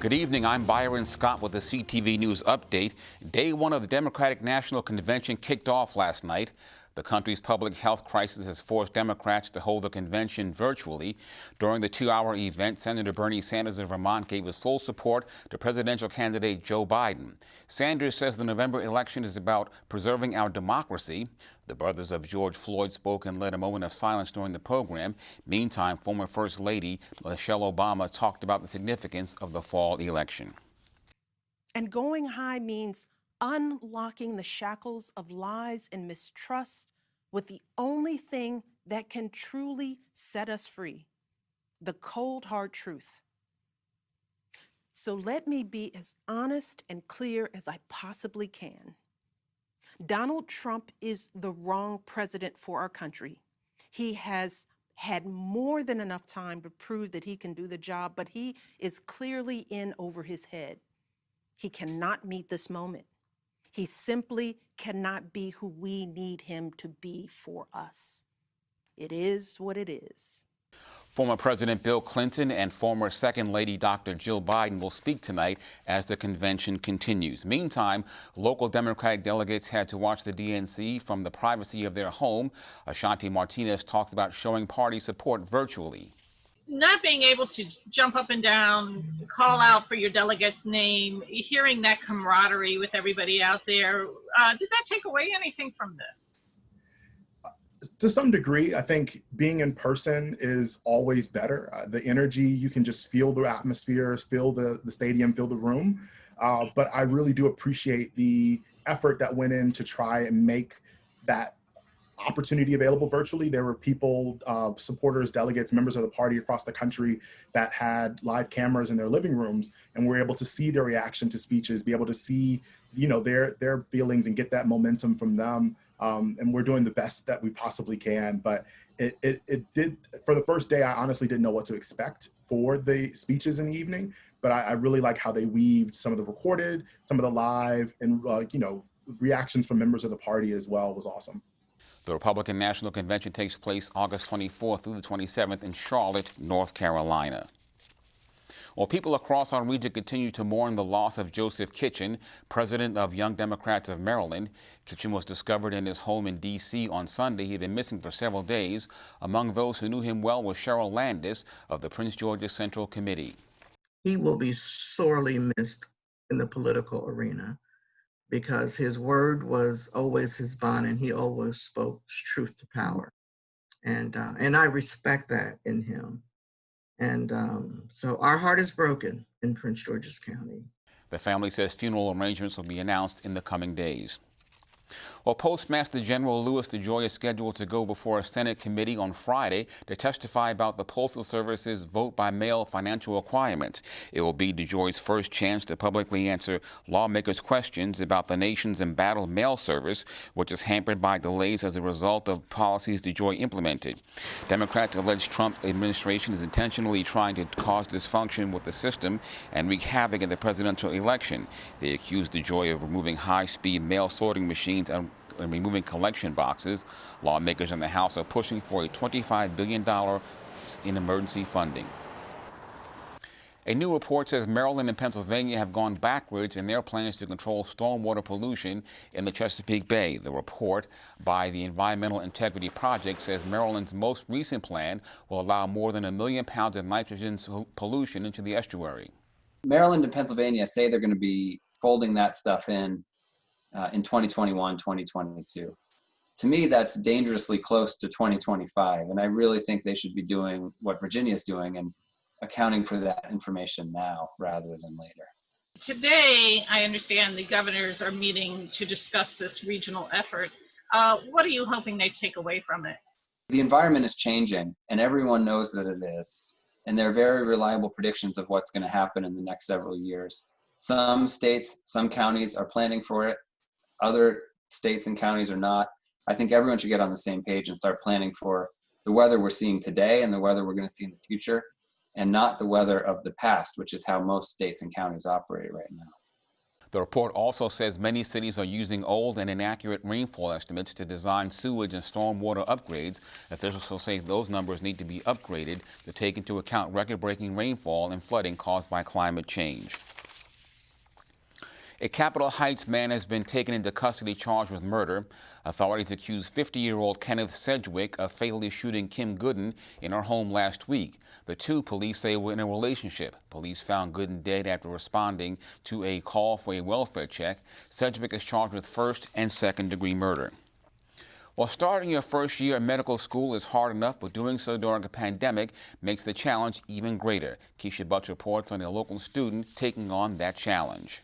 Good evening. I'm Byron Scott with the CTV News Update. Day one of the Democratic National Convention kicked off last night. The country's public health crisis has forced Democrats to hold the convention virtually. During the two-hour event, Senator Bernie Sanders of Vermont gave his full support to presidential candidate Joe Biden. Sanders says the November election is about preserving our democracy. The brothers of George Floyd spoke and led a moment of silence during the program. Meantime, former First Lady Michelle Obama talked about the significance of the fall election. And going high means unlocking the shackles of lies and mistrust with the only thing that can truly set us free, the cold, hard truth. So let me be as honest and clear as I possibly can. Donald Trump is the wrong president for our country. He has had more than enough time to prove that he can do the job, but he is clearly in over his head. He cannot meet this moment. He simply cannot be who we need him to be for us. It is what it is. Former President Bill Clinton and former Second Lady Dr. Jill Biden will speak tonight as the convention continues. Meantime, local Democratic delegates had to watch the DNC from the privacy of their home. Ashanti Martinez talks about showing party support virtually. Not being able to jump up and down, call out for your delegate's name, hearing that camaraderie with everybody out there, did that take away anything from this? To some degree, I think being in person is always better. The energy, you can just feel the atmosphere, feel the stadium, feel the room. But I really do appreciate the effort that went in to try and make that opportunity available virtually. There were people, supporters, delegates, members of the party across the country that had live cameras in their living rooms and were able to see their reaction to speeches, be able to see, their feelings and get that momentum from them. And we're doing the best that we possibly can. But it did, for the first day, I honestly didn't know what to expect for the speeches in the evening. But I really like how they weaved some of the recorded, some of the live, and reactions from members of the party as well was awesome. The Republican National Convention takes place August 24th through the 27th in Charlotte, North Carolina. Well, people across our region continue to mourn the loss of Joseph Kitchen, president of Young Democrats of Maryland. Kitchen was discovered in his home in D.C. on Sunday. He had been missing for several days. Among those who knew him well was Cheryl Landis of the Prince George's Central Committee. He will be sorely missed in the political arena, because his word was always his bond, and he always spoke truth to power. And I respect that in him. And so our heart is broken in Prince George's County. The family says funeral arrangements will be announced in the coming days. Well, Postmaster General Louis DeJoy is scheduled to go before a Senate committee on Friday to testify about the Postal Service's vote-by-mail financial requirement. It will be DeJoy's first chance to publicly answer lawmakers' questions about the nation's embattled mail service, which is hampered by delays as a result of policies DeJoy implemented. Democrats allege Trump's administration is intentionally trying to cause dysfunction with the system and wreak havoc in the presidential election. They accuse DeJoy of removing high-speed mail sorting machines and removing collection boxes. Lawmakers in the House are pushing for a $25 billion in emergency funding. A new report says Maryland and Pennsylvania have gone backwards in their plans to control stormwater pollution in the Chesapeake Bay. The report by the Environmental Integrity Project says Maryland's most recent plan will allow more than 1 million pounds of nitrogen pollution into the estuary. Maryland and Pennsylvania say they're going to be folding that stuff in 2021, 2022. To me, that's dangerously close to 2025. And I really think they should be doing what Virginia's doing and accounting for that information now rather than later. Today, I understand the governors are meeting to discuss this regional effort. What are you hoping they take away from it? The environment is changing, and everyone knows that it is. And there are very reliable predictions of what's going to happen in the next several years. Some states, some counties are planning for it. Other states and counties are not. I think everyone should get on the same page and start planning for the weather we're seeing today and the weather we're going to see in the future, and not the weather of the past, which is how most states and counties operate right now. The report also says many cities are using old and inaccurate rainfall estimates to design sewage and stormwater upgrades. Officials say those numbers need to be upgraded to take into account record-breaking rainfall and flooding caused by climate change. A Capitol Heights man has been taken into custody charged with murder. Authorities accuse 50-year-old Kenneth Sedgwick of fatally shooting Kim Gooden in her home last week. The two, police say, were in a relationship. Police found Gooden dead after responding to a call for a welfare check. Sedgwick is charged with first and second-degree murder. While starting your first year in medical school is hard enough, but doing so during a pandemic makes the challenge even greater. Keisha Butts reports on a local student taking on that challenge.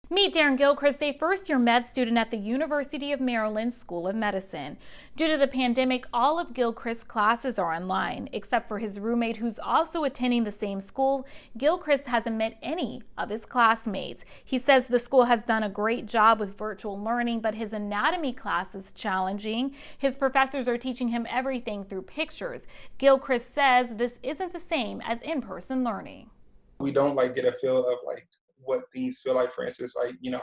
Meet Darren Gilchrist, a first-year med student at the University of Maryland School of Medicine. Due to the pandemic, all of Gilchrist's classes are online, except for his roommate who's also attending the same school. Gilchrist hasn't met any of his classmates. He says the school has done a great job with virtual learning, but his anatomy class is challenging. His professors are teaching him everything through pictures. Gilchrist says this isn't the same as in-person learning. We don't get a feel of what things feel like, for instance,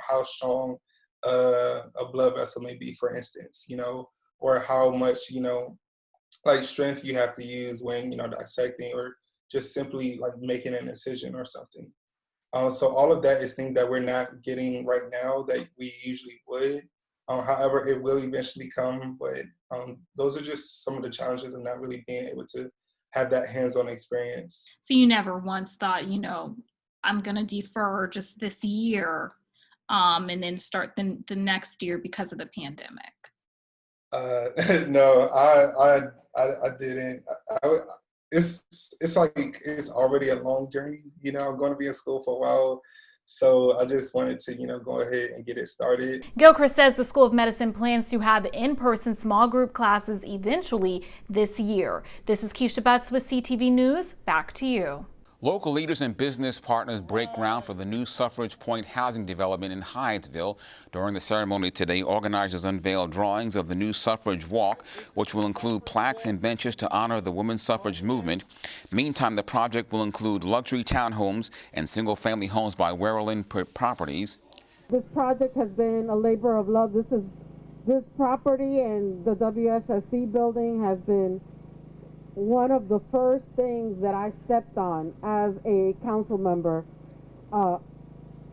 how strong a blood vessel may be, for instance, or how much, strength you have to use when, dissecting or just simply making an incision or something. So all of that is things that we're not getting right now that we usually would. However, it will eventually come, but those are just some of the challenges of not really being able to have that hands-on experience. So you never once thought, I'm going to defer just this year and then start the next year because of the pandemic? No, I didn't. It's already a long journey. I'm going to be in school for a while. So I just wanted to, go ahead and get it started. Gilchrist says the School of Medicine plans to have in-person small group classes eventually this year. This is Keisha Butts with CTV News. Back to you. Local leaders and business partners break ground for the new Suffrage Point housing development in Hyattsville. During the ceremony today, organizers unveiled drawings of the new suffrage walk, which will include plaques and benches to honor the women's suffrage movement. Meantime, the project will include luxury townhomes and single-family homes by Werelin Properties. This project has been a labor of love. This property and the WSSC building has been one of the first things that I stepped on as a council member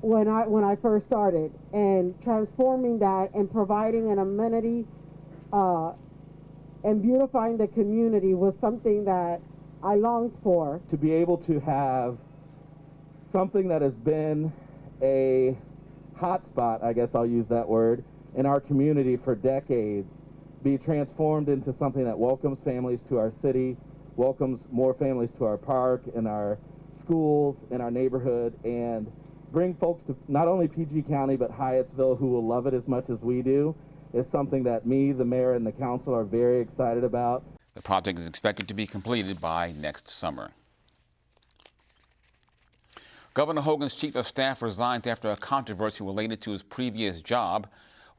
when I first started, and transforming that and providing an amenity and beautifying the community was something that I longed for. To be able to have something that has been a hot spot, I guess I'll use that word, in our community for decades, be transformed into something that welcomes families to our city, welcomes more families to our park and our schools and our neighborhood, and bring folks to not only PG County but Hyattsville, who will love it as much as we do, is something that me, the mayor, and the council are very excited about. The project is expected to be completed by next summer. Governor Hogan's chief of staff resigned after a controversy related to his previous job.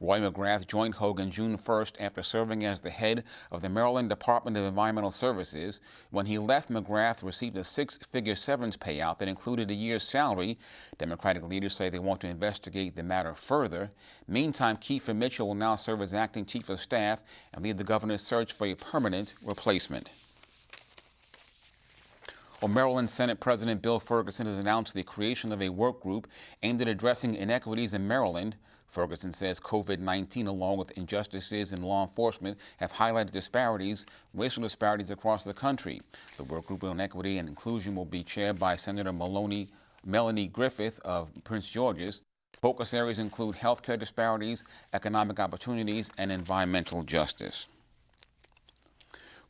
Roy McGrath joined Hogan June 1st after serving as the head of the Maryland Department of Environmental Services. When he left, McGrath received a six-figure severance payout that included a year's salary. Democratic leaders say they want to investigate the matter further. Meantime, Kiefer Mitchell will now serve as acting chief of staff and lead the governor's search for a permanent replacement. Well, Maryland Senate President Bill Ferguson has announced the creation of a work group aimed at addressing inequities in Maryland. Ferguson says COVID-19, along with injustices in law enforcement, have highlighted racial disparities across the country. The work group on equity and inclusion will be chaired by Senator Melanie Griffith of Prince George's. Focus areas include healthcare disparities, economic opportunities, and environmental justice.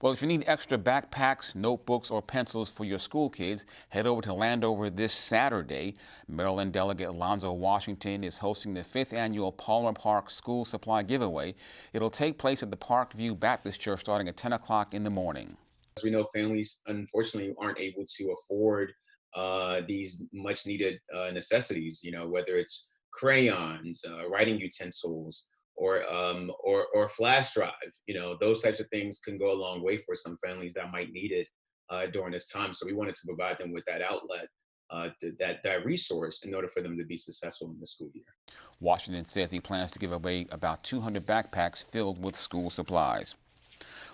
Well, if you need extra backpacks, notebooks, or pencils for your school kids, head over to Landover this Saturday. Maryland Delegate Alonzo Washington is hosting the 5th annual Palmer Park School Supply Giveaway. It'll take place at the Parkview Baptist Church starting at 10 o'clock in the morning. As we know, families unfortunately aren't able to afford these much needed necessities, whether it's crayons, writing utensils, or flash drive, those types of things can go a long way for some families that might need it during this time. So we wanted to provide them with that outlet that resource in order for them to be successful in the school year. Washington says he plans to give away about 200 backpacks filled with school supplies.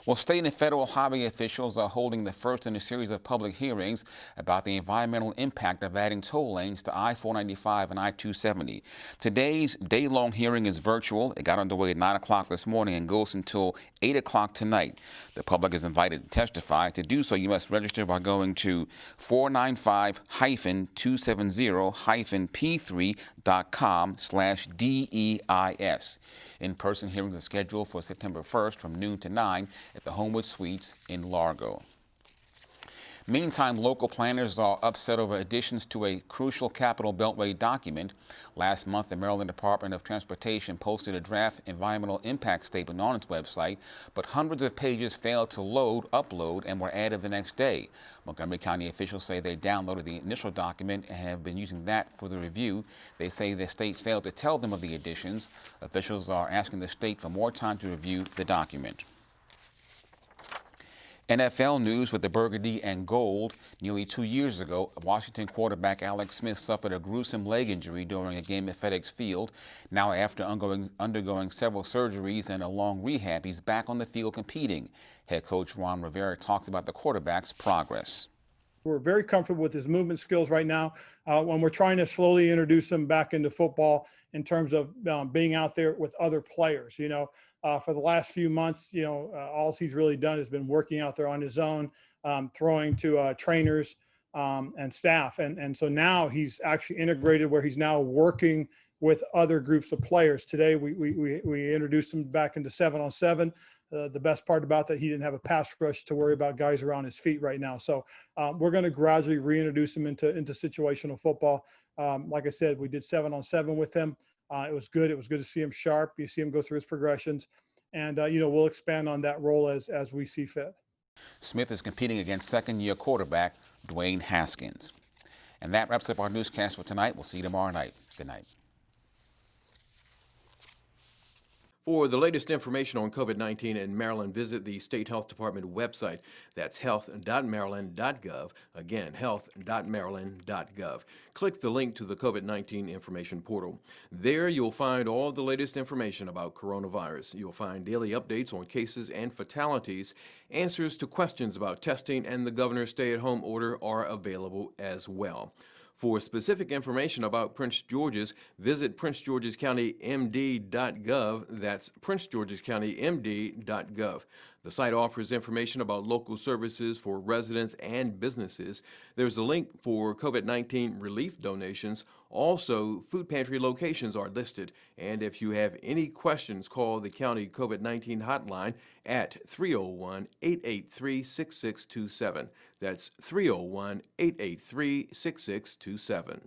Well, state and federal highway officials are holding the first in a series of public hearings about the environmental impact of adding toll lanes to I-495 and I-270. Today's day-long hearing is virtual. It got underway at 9 o'clock this morning and goes until 8 o'clock tonight. The public is invited to testify. To do so, you must register by going to 495-270-p3.com/DEIS. In-person hearings are scheduled for September 1st from noon to 9 at the Homewood Suites in Largo. Meantime, local planners are upset over additions to a crucial Capital Beltway document. Last month, the Maryland Department of Transportation posted a draft environmental impact statement on its website, but hundreds of pages failed to upload, and were added the next day. Montgomery County officials say they downloaded the initial document and have been using that for the review. They say the state failed to tell them of the additions. Officials are asking the state for more time to review the document. NFL news with the burgundy and gold. Nearly 2 years ago, Washington quarterback Alex Smith suffered a gruesome leg injury during a game at FedEx Field. Now, after undergoing several surgeries and a long rehab, he's back on the field competing. Head coach Ron Rivera talks about the quarterback's progress. We're very comfortable with his movement skills right now. When we're trying to slowly introduce him back into football in terms of being out there with other players, for the last few months, all he's really done has been working out there on his own, throwing to trainers and staff. And so now he's actually integrated where he's now working with other groups of players. Today, we introduced him back into 7-on-7. The best part about that, he didn't have a pass rush to worry about guys around his feet right now. So we're going to gradually reintroduce him into situational football. Like I said, we did 7-on-7 with him. It was good. It was good to see him sharp. You see him go through his progressions. And, we'll expand on that role as we see fit. Smith is competing against second-year quarterback Dwayne Haskins. And that wraps up our newscast for tonight. We'll see you tomorrow night. Good night. For the latest information on COVID-19 in Maryland, visit the State Health Department website. That's health.maryland.gov. Again, health.maryland.gov. Click the link to the COVID-19 Information portal. There you'll find all the latest information about coronavirus. You'll find daily updates on cases and fatalities. Answers to questions about testing and the governor's stay-at-home order are available as well. For specific information about Prince George's, visit princegeorgescountymd.gov. That's princegeorgescountymd.gov. The site offers information about local services for residents and businesses. There's a link for COVID-19 relief donations. Also, food pantry locations are listed. And if you have any questions, call the county COVID-19 hotline at 301-883-6627. That's 301-883-6627.